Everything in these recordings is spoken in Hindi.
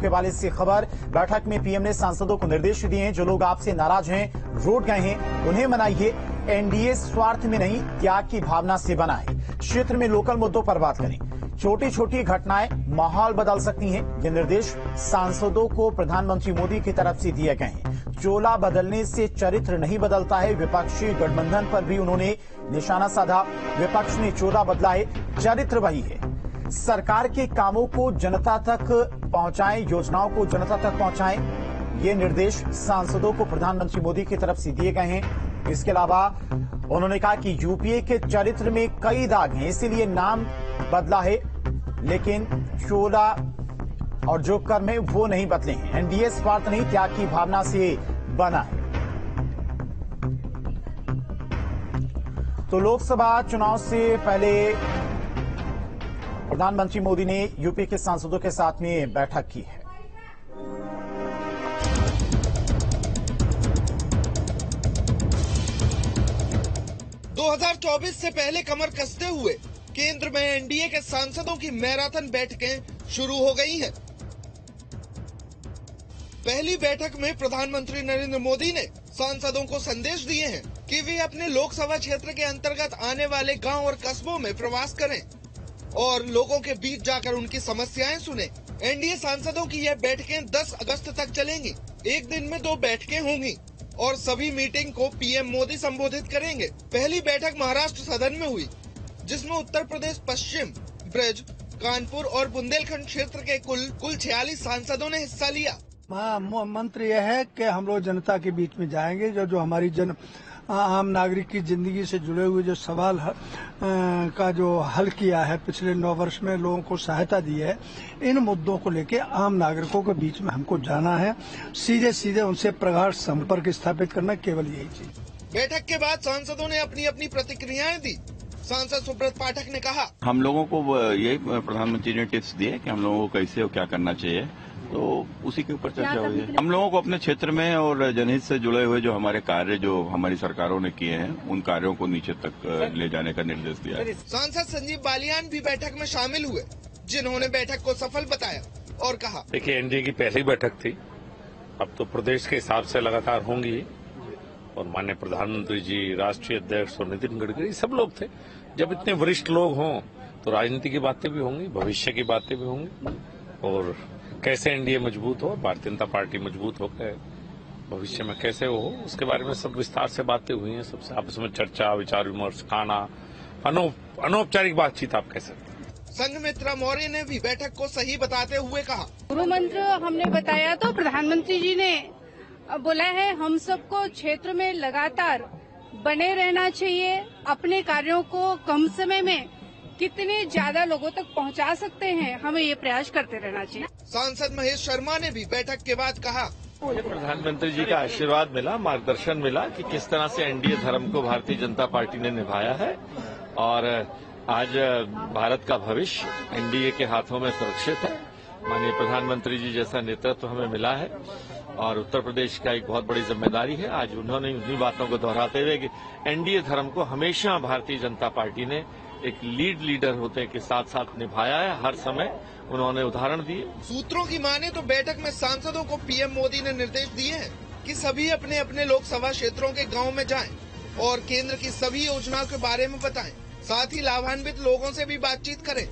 के हवाले से खबर। बैठक में पीएम ने सांसदों को निर्देश दिए हैं, जो लोग आपसे नाराज हैं, रूठ गए हैं, उन्हें मनाइए। एनडीए स्वार्थ में नहीं, त्याग की भावना से बना है। क्षेत्र में लोकल मुद्दों पर बात करें। छोटी छोटी घटनाएं माहौल बदल सकती हैं। ये निर्देश सांसदों को प्रधानमंत्री मोदी की तरफ से दिए गए हैं। चोला बदलने से चरित्र नहीं बदलता है। विपक्षी गठबंधन पर भी उन्होंने निशाना साधा। विपक्ष ने चोला बदला है, चरित्र वही है। सरकार के कामों को जनता तक पहुंचाएं, योजनाओं को जनता तक पहुंचाएं। ये निर्देश सांसदों को प्रधानमंत्री मोदी की तरफ से दिए गए हैं। इसके अलावा उन्होंने कहा कि यूपीए के चरित्र में कई दाग हैं, इसीलिए नाम बदला है, लेकिन चोला और जो कर्म है वो नहीं बदले हैं। एनडीए स्वार्थ नहीं, त्याग की भावना से बना है। तो लोकसभा चुनाव से पहले प्रधानमंत्री मोदी ने यूपी के सांसदों के साथ में बैठक की है। दो 2024 से पहले कमर कसते हुए केंद्र में एनडीए के सांसदों की मैराथन बैठकें शुरू हो गई हैं। पहली बैठक में प्रधानमंत्री नरेंद्र मोदी ने सांसदों को संदेश दिए हैं कि वे अपने लोकसभा क्षेत्र के अंतर्गत आने वाले गांव और कस्बों में प्रवास करें और लोगों के बीच जाकर उनकी समस्याएं सुने। एनडीए सांसदों की यह बैठकें 10 अगस्त तक चलेंगी। एक दिन में 2 बैठकें होंगी और सभी मीटिंग को पीएम मोदी संबोधित करेंगे। पहली बैठक महाराष्ट्र सदन में हुई, जिसमें उत्तर प्रदेश पश्चिम, ब्रज, कानपुर और बुंदेलखंड क्षेत्र के कुल 46 सांसदों ने हिस्सा लिया। मंत्र यह है कि हम लोग जनता के बीच में जाएंगे, जो हमारी आम नागरिक की जिंदगी से जुड़े हुए जो सवाल का जो हल किया है, पिछले 9 वर्ष में लोगों को सहायता दी है, इन मुद्दों को लेके आम नागरिकों के बीच में हमको जाना है, सीधे सीधे उनसे प्रगाढ़ संपर्क स्थापित करना, केवल यही चीज। बैठक के बाद सांसदों ने अपनी अपनी प्रतिक्रियाएं दी। सांसद सुब्रत पाठक ने कहा, हम लोगों को यही प्रधानमंत्री ने टिप्स दिए कि हम लोगों को कैसे और क्या करना चाहिए, तो उसी के ऊपर चर्चा हुई है। हम लोगों को अपने क्षेत्र में और जनहित से जुड़े हुए जो हमारे कार्य जो हमारी सरकारों ने किए हैं, उन कार्यों को नीचे तक ले जाने का निर्देश दिया है। सांसद संजीव बालियान भी बैठक में शामिल हुए, जिन्होंने बैठक को सफल बताया और कहा, देखिए, एनडीए की पहली बैठक थी, अब तो प्रदेश के हिसाब से लगातार होंगी और माननीय प्रधानमंत्री जी, राष्ट्रीय अध्यक्ष और नितिन गडकरी सब लोग थे। जब इतने वरिष्ठ लोग हों तो राजनीति की बातें भी होंगी, भविष्य की बातें भी होंगी और कैसे एनडीए मजबूत हो, भारतीय जनता पार्टी मजबूत होकर भविष्य में कैसे हो, उसके बारे में सब विस्तार से बातें हुई हैं। सबसे आपस में चर्चा, विचार विमर्श, खाना, अनौपचारिक बातचीत आप कह सकते हैं। संघमित्रा मौर्य ने भी बैठक को सही बताते हुए कहा, गुरु मंत्र हमने बताया तो प्रधानमंत्री जी ने बोला है हम सबको क्षेत्र में लगातार बने रहना चाहिए, अपने कार्यों को कम समय में कितने ज्यादा लोगों तक पहुंचा सकते हैं, हमें ये प्रयास करते रहना चाहिए। सांसद महेश शर्मा ने भी बैठक के बाद कहा, मुझे प्रधानमंत्री जी का आशीर्वाद मिला, मार्गदर्शन मिला कि किस तरह से एनडीए धर्म को भारतीय जनता पार्टी ने निभाया है और आज भारत का भविष्य एनडीए के हाथों में सुरक्षित है। माननीय प्रधानमंत्री जी जैसा नेतृत्व हमें मिला है और उत्तर प्रदेश का एक बहुत बड़ी जिम्मेदारी है। आज उन्होंने उन्हीं बातों को दोहराते हुए कि एनडीए धर्म को हमेशा भारतीय जनता पार्टी ने एक लीडर होते के साथ साथ निभाया है, हर समय उन्होंने उदाहरण दिए। सूत्रों की माने तो बैठक में सांसदों को पीएम मोदी ने निर्देश दिए हैं कि सभी अपने अपने लोकसभा क्षेत्रों के गांव में जाएं और केंद्र की सभी योजनाओं के बारे में बताएं, साथ ही लाभान्वित लोगों से भी बातचीत करें।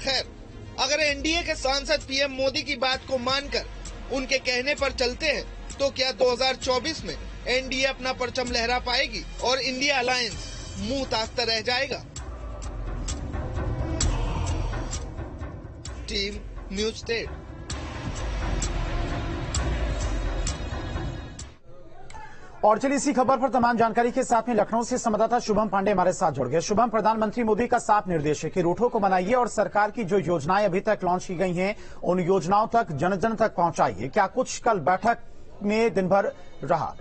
खैर, अगर एनडीए के सांसद पीएम मोदी की बात को मानकर उनके कहने पर चलते हैं तो क्या 2024 में एनडीए अपना परचम लहरा पाएगी और इंडिया अलायंस मुंह ताकता रह जाएगा? Team news state. और चलिए इसी खबर पर तमाम जानकारी के साथ में लखनऊ से संवाददाता शुभम पांडे हमारे साथ जुड़ गए। शुभम, प्रधानमंत्री मोदी का साफ निर्देश है कि रूठों को मनाइए और सरकार की जो योजनाएं अभी तक लॉन्च की गई हैं उन योजनाओं तक जन जन तक पहुंचाइए। क्या कुछ कल बैठक में दिन भर रहा?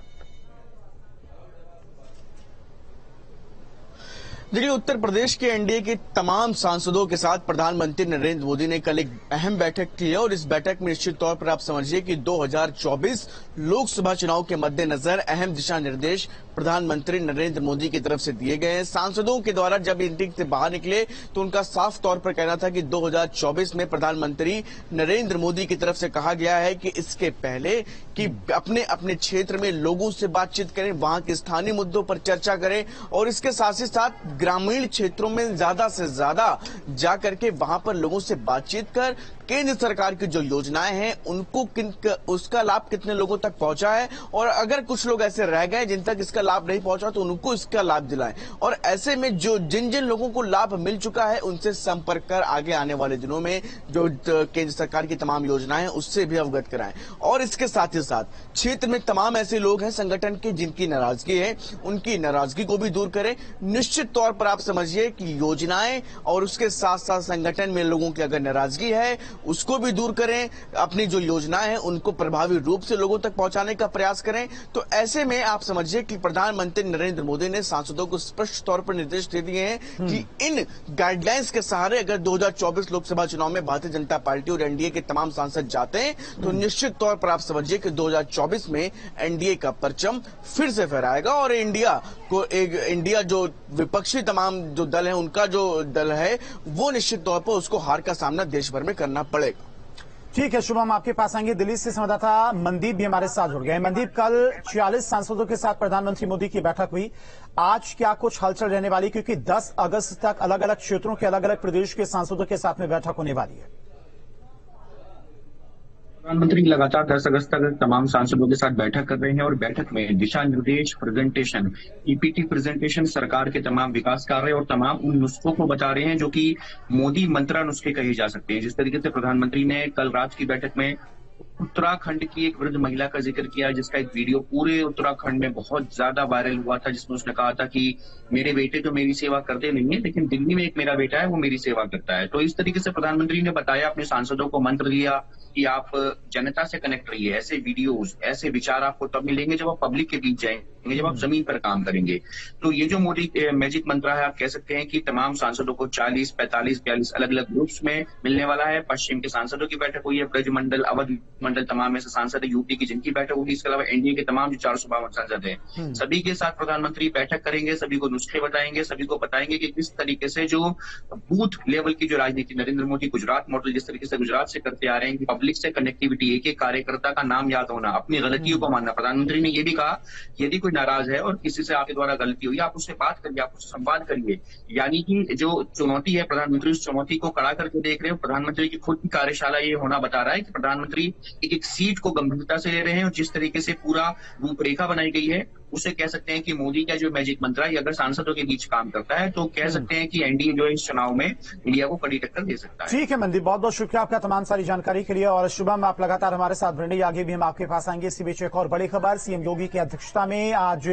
देखिए, उत्तर प्रदेश के एनडीए के तमाम सांसदों के साथ प्रधानमंत्री नरेंद्र मोदी ने कल एक अहम बैठक की है और इस बैठक में निश्चित तौर पर आप समझिए कि 2024 लोकसभा चुनाव के मद्देनजर अहम दिशा निर्देश प्रधानमंत्री नरेंद्र मोदी की तरफ से दिए गए हैं। सांसदों के द्वारा जब मीटिंग से बाहर निकले तो उनका साफ तौर पर कहना था कि 2024 में प्रधानमंत्री नरेंद्र मोदी की तरफ से कहा गया है कि इसके पहले कि अपने अपने क्षेत्र में लोगों से बातचीत करें, वहां के स्थानीय मुद्दों पर चर्चा करें और इसके साथ ही साथ ग्रामीण क्षेत्रों में ज्यादा से ज्यादा जाकर के वहां पर लोगों से बातचीत कर केंद्र सरकार की जो योजनाएं हैं उनको उसका लाभ कितने लोगों तक पहुंचा है और अगर कुछ लोग ऐसे रह गए जिन तक इसका लाभ नहीं पहुंचा तो उनको इसका लाभ दिलाएं और ऐसे में जो जिन जिन लोगों को लाभ मिल चुका है उनसे संपर्क कर आगे आने वाले दिनों में जो केंद्र सरकार की तमाम योजनाएं हैं उससे भी अवगत कराएं। और इसके साथ ही साथ क्षेत्र में तमाम ऐसे लोग हैं संगठन के जिनकी नाराजगी है, उनकी नाराजगी को भी दूर करें। निश्चित तौर पर आप समझिए कि योजनाएं और उसके साथ साथ संगठन में लोगों की अगर नाराजगी है उसको भी दूर करें, अपनी जो योजनाएं हैं उनको प्रभावी रूप से लोगों तक पहुंचाने का प्रयास करें। तो ऐसे में आप समझिए कि प्रधानमंत्री नरेंद्र मोदी ने सांसदों को स्पष्ट तौर पर निर्देश दे दिए हैं कि इन गाइडलाइंस के सहारे अगर 2024 लोकसभा चुनाव में भारतीय जनता पार्टी और एनडीए के तमाम सांसद जाते हैं तो निश्चित तौर पर आप समझिए कि 2024 में एनडीए का परचम फिर से फहराएगा और इंडिया जो विपक्षी तमाम जो दल है उनका जो दल है वो निश्चित तौर पर उसको हार का सामना देश भर में करना पड़ेगा। ठीक है शुभम, आपके पास आएंगे। दिल्ली से संवाददाता मनदीप भी हमारे साथ जुड़ गए। मनदीप, कल 46 सांसदों के साथ प्रधानमंत्री मोदी की बैठक हुई, आज क्या कुछ हलचल रहने वाली, क्योंकि 10 अगस्त तक अलग अलग क्षेत्रों के अलग अलग प्रदेश के सांसदों के साथ में बैठक होने वाली है। प्रधानमंत्री लगातार 10 अगस्त तक तमाम सांसदों के साथ बैठक कर रहे हैं और बैठक में दिशा निर्देश प्रेजेंटेशन, ईपीटी प्रेजेंटेशन, सरकार के तमाम विकास कार्य और तमाम उन नुस्खों को बता रहे हैं जो कि मोदी मंत्रा नुस्खे कहे जा सकते हैं। जिस तरीके से प्रधानमंत्री ने कल रात की बैठक में उत्तराखंड की एक वृद्ध महिला का जिक्र किया जिसका एक वीडियो पूरे उत्तराखंड में बहुत ज्यादा वायरल हुआ था, जिसमें उसने कहा था कि मेरे बेटे तो मेरी सेवा करते नहीं है लेकिन दिल्ली में एक मेरा बेटा है वो मेरी सेवा करता है। तो इस तरीके से प्रधानमंत्री ने बताया, अपने सांसदों को मंत्र दिया कि आप जनता से कनेक्ट रहिए। ऐसे वीडियोस, ऐसे विचार आपको तब मिलेंगे जब आप पब्लिक के बीच जाएंगे, जब आप जमीन पर काम करेंगे। तो ये जो मोदी मैजिक मंत्र है, आप कह सकते हैं कि तमाम सांसदों को 40, 45, 42 अलग अलग ग्रुप्स में मिलने वाला है। पश्चिम के सांसदों की बैठक हुई है, ब्रज मंडल, अवध मंडल, तमाम ऐसे सांसद है यूपी की जिनकी बैठक होगी। इसके अलावा एनडीए के तमाम जो 452 सांसद हैं सभी के साथ प्रधानमंत्री बैठक करेंगे, सभी को नुस्खे बताएंगे, सभी को बताएंगे कि किस तरीके से जो बूथ लेवल की जो राजनीति नरेंद्र मोदी गुजरात मॉडल जिस तरीके से गुजरात से करते आ रहे हैं कि पब्लिक से कनेक्टिविटी, एक एक कार्यकर्ता का नाम याद होना, अपनी गलतियों को मानना। प्रधानमंत्री ने यह भी कहा यदि कोई नाराज है और किसी से आपके द्वारा गलती हुई, आप उससे बात करिए, आप उससे संवाद करिए। यानी कि जो चुनौती है प्रधानमंत्री उस चुनौती को कड़ा करके देख रहे हो। प्रधानमंत्री की खुद की कार्यशाला ये होना बता रहा है कि प्रधानमंत्री एक एक सीट को गंभीरता से ले रहे हैं और जिस तरीके से पूरा रूपरेखा बनाई गई है उसे कह सकते हैं कि मोदी का जो मैजिक मंत्र है अगर सांसदों के बीच काम करता है तो कह सकते हैं कि एनडीए जो इस चुनाव में इंडिया को कड़ी टक्कर दे सकता है। ठीक है मनदीप, बहुत बहुत शुक्रिया आपका तमाम सारी जानकारी के लिए। और शुभम, आप लगातार हमारे साथ बने, आगे भी हम आपके पास आएंगे। इसी बीच एक और बड़ी खबर, सीएम योगी की अध्यक्षता में आज